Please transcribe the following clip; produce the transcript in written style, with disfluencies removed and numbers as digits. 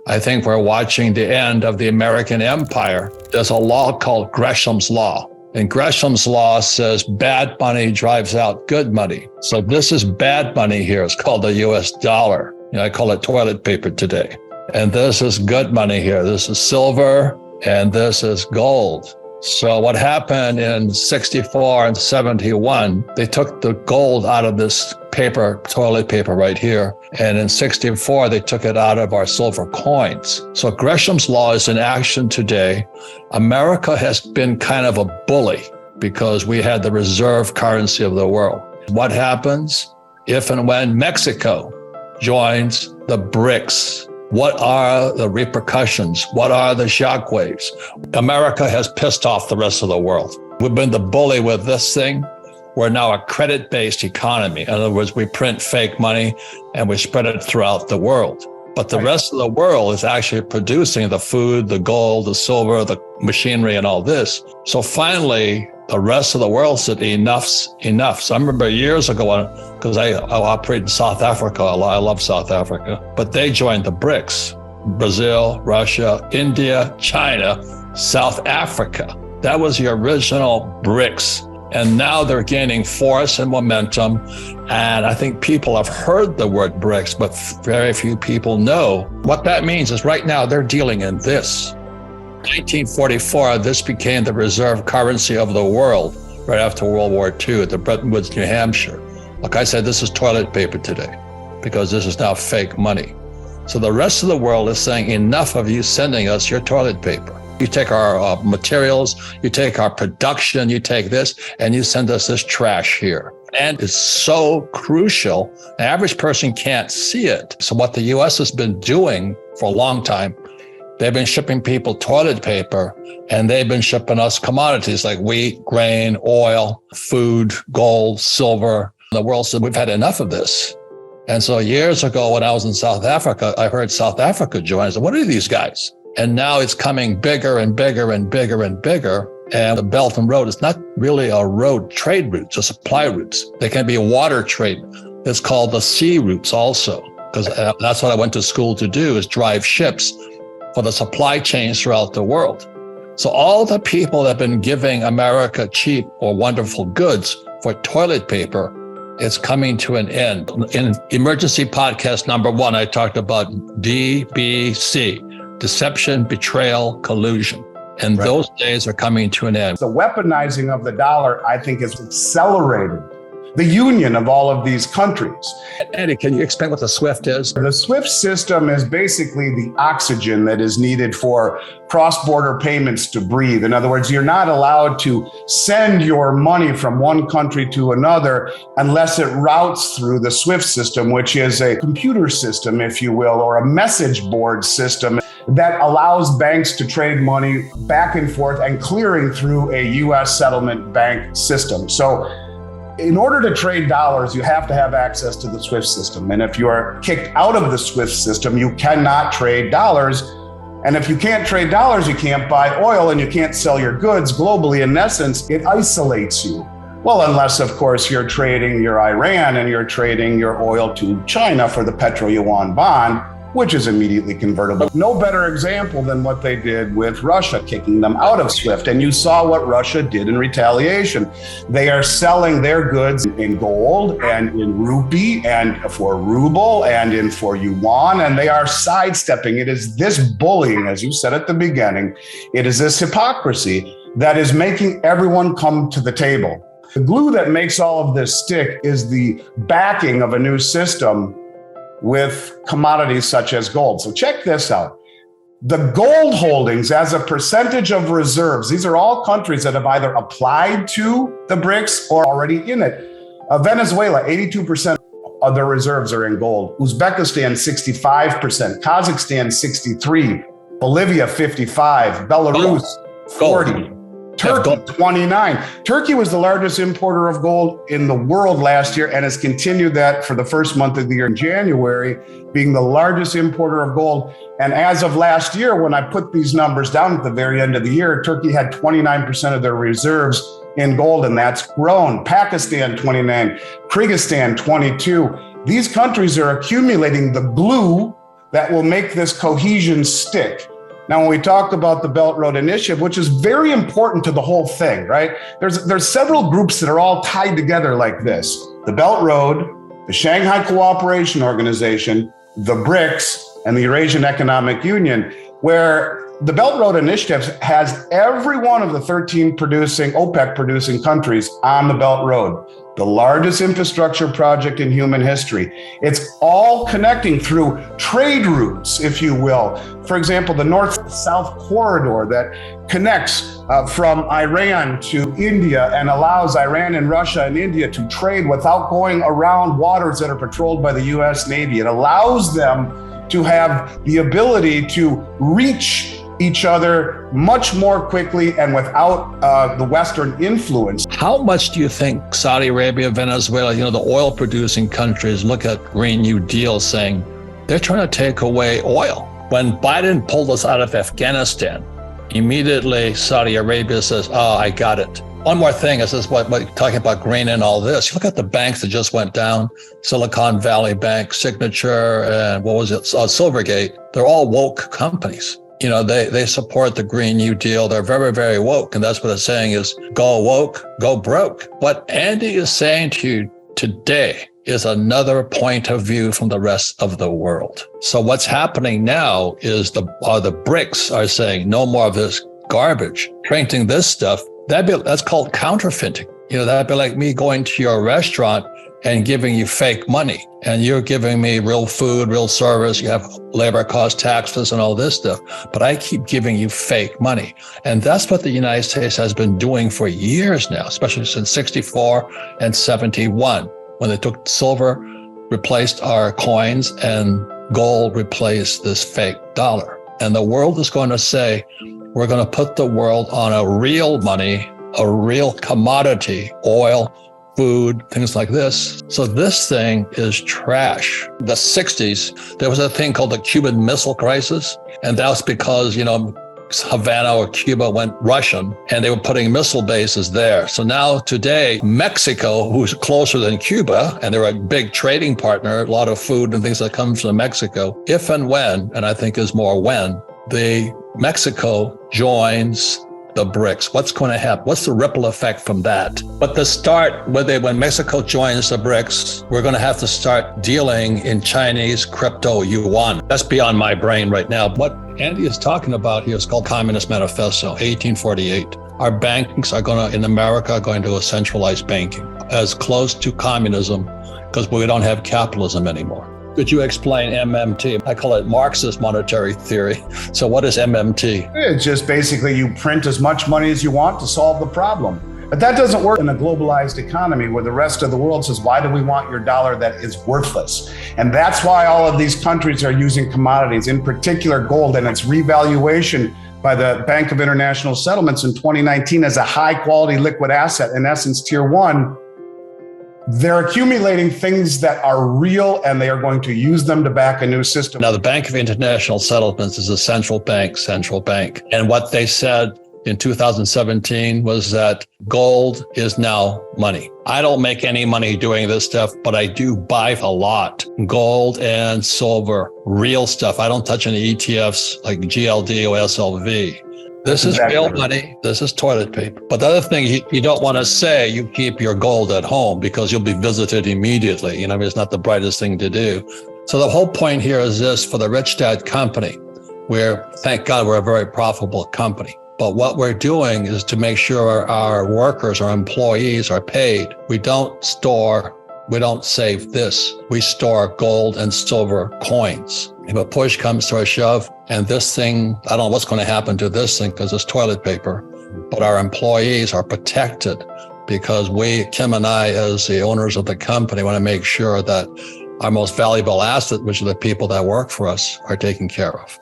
I think we're watching the end of the American empire. There's a law called Gresham's Law. And Gresham's Law says bad money drives out good money. So this is bad money here. It's called the US dollar. I call it toilet paper today. And this is good money here. This is silver and this is gold. So what happened in 64 and 71, they took the gold out of this paper, toilet paper right here. And in 64, they took it out of our silver coins. So Gresham's Law is in action today. America has been kind of a bully because we had the reserve currency of the world. What happens if and when Mexico joins the BRICS? What are the repercussions? What are the shockwaves? America has pissed off the rest of the world. We've been the bully with this thing. We're now a credit-based economy. In other words, we print fake money and we spread it throughout the world. But the rest of the world is actually producing the food, the gold, the silver, the machinery, and all this. So finally, the rest of the world said, enough's enough. So I remember years ago, because I operate in South Africa a lot. I love South Africa. But they joined the BRICS: Brazil, Russia, India, China, South Africa. That was the original BRICS. And now they're gaining force and momentum. And I think people have heard the word BRICS, but very few people know. What that means is right now they're dealing in this. 1944, this became the reserve currency of the world right after World War II at the Bretton Woods, New Hampshire. Like I said, this is toilet paper today because this is now fake money. So the rest of the world is saying, enough of you sending us your toilet paper. You take our materials, you take our production, you take this, and you send us this trash here. And it's so crucial. The average person can't see it. So what the U.S. has been doing for a long time, they've been shipping people toilet paper, and they've been shipping us commodities like wheat, grain, oil, food, gold, silver. The world said, we've had enough of this. And so years ago, when I was in South Africa, I heard South Africa join. I said, what are these guys? And now it's coming bigger and bigger and bigger and bigger. And the Belt and Road is not really a road trade route, it's supply routes. They can be a water trade. It's called the sea routes also, because that's what I went to school to do, is drive ships for the supply chains throughout the world. So all the people that have been giving America cheap or wonderful goods for toilet paper, it's coming to an end. In emergency podcast number 1, I talked about DBC, deception, betrayal, collusion. And those days are coming to an end. The weaponizing of the dollar, I think, has accelerated the union of all of these countries. Eddie, can you explain what the SWIFT is? The SWIFT system is basically the oxygen that is needed for cross-border payments to breathe. In other words, you're not allowed to send your money from one country to another unless it routes through the SWIFT system, which is a computer system, if you will, or a message board system that allows banks to trade money back and forth and clearing through a U.S. settlement bank system. So in order to trade dollars, you have to have access to the SWIFT system. And if you are kicked out of the SWIFT system, you cannot trade dollars. And if you can't trade dollars, you can't buy oil and you can't sell your goods globally. In essence, it isolates you. Well, unless, of course, you're trading your Iran and you're trading your oil to China for the petro yuan bond, which is immediately convertible. No better example than what they did with Russia, kicking them out of SWIFT. And you saw what Russia did in retaliation. They are selling their goods in gold and in rupee and for ruble and for yuan, and they are sidestepping. It is this bullying, as you said at the beginning, it is this hypocrisy that is making everyone come to the table. The glue that makes all of this stick is the backing of a new system with commodities such as gold. So check this out. The gold holdings as a percentage of reserves, these are all countries that have either applied to the BRICS or already in it. Venezuela, 82% of their reserves are in gold. Uzbekistan, 65%. Kazakhstan, 63%. Bolivia, 55%. Belarus, 40%. Turkey, 29%. Turkey was the largest importer of gold in the world last year and has continued that for the first month of the year in January, being the largest importer of gold. And as of last year, when I put these numbers down at the very end of the year, Turkey had 29% of their reserves in gold, and that's grown. Pakistan, 29%. Kyrgyzstan, 22%. These countries are accumulating the glue that will make this cohesion stick. Now, when we talk about the Belt Road Initiative, which is very important to the whole thing, right? There's several groups that are all tied together like this. The Belt Road, the Shanghai Cooperation Organization, the BRICS, and the Eurasian Economic Union, where the Belt Road Initiative has every one of the 13 OPEC producing countries on the Belt Road, the largest infrastructure project in human history. It's all connecting through trade routes, if you will. For example, the north-south corridor that connects from Iran to India and allows Iran and Russia and India to trade without going around waters that are patrolled by the US Navy. It allows them to have the ability to reach each other much more quickly and without the Western influence. How much do you think Saudi Arabia, Venezuela, the oil producing countries look at Green New Deal saying they're trying to take away oil? When Biden pulled us out of Afghanistan, immediately Saudi Arabia says, oh, I got it. One more thing, this is what talking about green and all this. You look at the banks that just went down, Silicon Valley Bank, Signature, and Silvergate. They're all woke companies. They support the Green New Deal. They're very, very woke. And that's what it's saying is go woke, go broke. What Andy is saying to you today is another point of view from the rest of the world. So what's happening now is the BRICS are saying no more of this garbage, printing this stuff. That's called counterfeiting. That'd be like me going to your restaurant and giving you fake money, and you're giving me real food, real service. You have labor cost taxes and all this stuff, but I keep giving you fake money. And that's what the United States has been doing for years now, especially since 64 and 71, when they took silver, replaced our coins, and gold replaced this fake dollar. And the world is going to say, we're going to put the world on a real money, a real commodity, oil, food, things like this. So this thing is trash. The 60s, there was a thing called the Cuban Missile Crisis. And that was because, Havana or Cuba went Russian and they were putting missile bases there. So now today, Mexico, who's closer than Cuba, and they're a big trading partner, a lot of food and things that come from Mexico, if and when, and I think is more when, Mexico joins the BRICS. What's going to happen? What's the ripple effect from that? But to start, when Mexico joins the BRICS, we're going to have to start dealing in Chinese crypto yuan. That's beyond my brain right now. What Andy is talking about here is called Communist Manifesto, 1848. Our banks in America are going to a centralized banking, as close to communism, because we don't have capitalism anymore. Could you explain MMT? I call it Marxist monetary theory. So what is MMT? It's just basically you print as much money as you want to solve the problem. But that doesn't work in a globalized economy where the rest of the world says, why do we want your dollar that is worthless? And that's why all of these countries are using commodities, in particular gold, and its revaluation by the Bank of International Settlements in 2019 as a high quality liquid asset, in essence, tier one. They're accumulating things that are real, and they are going to use them to back a new system. Now, the Bank of International Settlements is a central bank. And what they said in 2017 was that gold is now money. I don't make any money doing this stuff, but I do buy a lot. Gold and silver, real stuff. I don't touch any ETFs like GLD or SLV. This is real money. This is toilet paper. But the other thing you don't want to say, you keep your gold at home because you'll be visited immediately. It's not the brightest thing to do. So the whole point here is this: for the Rich Dad Company, thank God, we're a very profitable company. But what we're doing is to make sure our workers, our employees are paid. We don't save this. We store gold and silver coins. If a push comes to a shove, and this thing, I don't know what's going to happen to this thing because it's toilet paper, but our employees are protected because Tim and I, as the owners of the company, want to make sure that our most valuable asset, which are the people that work for us, are taken care of.